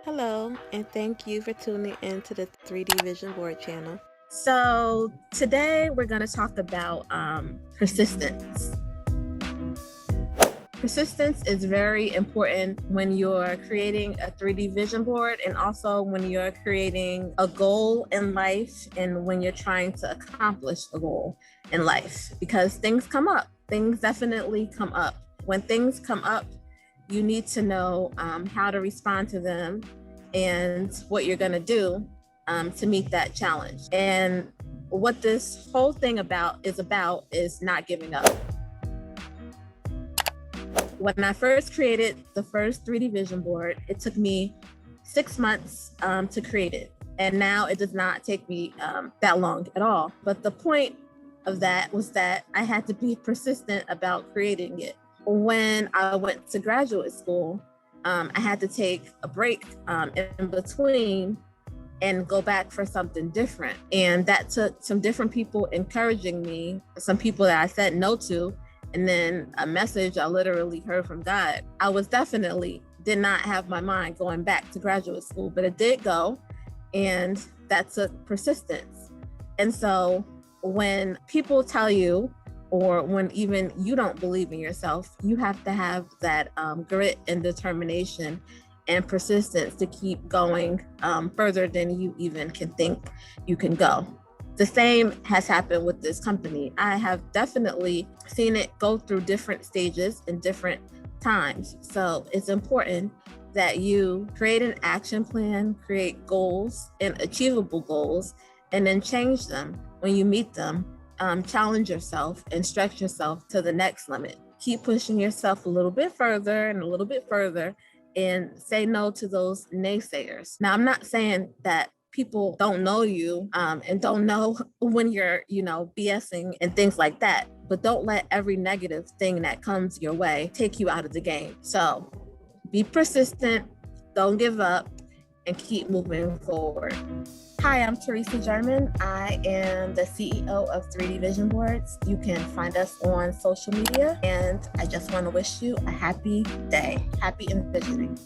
Hello, and thank you for tuning in to the 3D Vision Board channel. So today we're going to talk about persistence. Persistence is very important when you're creating a 3D vision board, and also when you're creating a goal in life and when you're trying to accomplish a goal in life, because things come up. Things definitely come up. When things come up, you need to know how to respond to them and what you're going to do to meet that challenge. And what this whole thing is not giving up. When I first created the first 3D vision board, it took me 6 months to create it. And now it does not take me that long at all. But the point of that was that I had to be persistent about creating it. When I went to graduate school, I had to take a break in between and go back for something different. And that took some different people encouraging me, some people that I said no to, and then a message I literally heard from God. I was definitely did not have my mind going back to graduate school, but it did go, and that took persistence. And so when people tell you, or when even you don't believe in yourself, you have to have that grit and determination and persistence to keep going further than you even can think you can go. The same has happened with this company. I have definitely seen it go through different stages and different times. So it's important that you create an action plan, create goals and achievable goals, and then change them when you meet them. Challenge yourself and stretch yourself to the next limit. Keep pushing yourself a little bit further and a little bit further, and say no to those naysayers. Now, I'm not saying that people don't know you and don't know when you're, BSing and things like that, but don't let every negative thing that comes your way take you out of the game. So be persistent, don't give up, and keep moving forward. Hi, I'm Teresa German. I am the CEO of 3D Vision Boards. You can find us on social media, and I just want to wish you a happy day. Happy envisioning.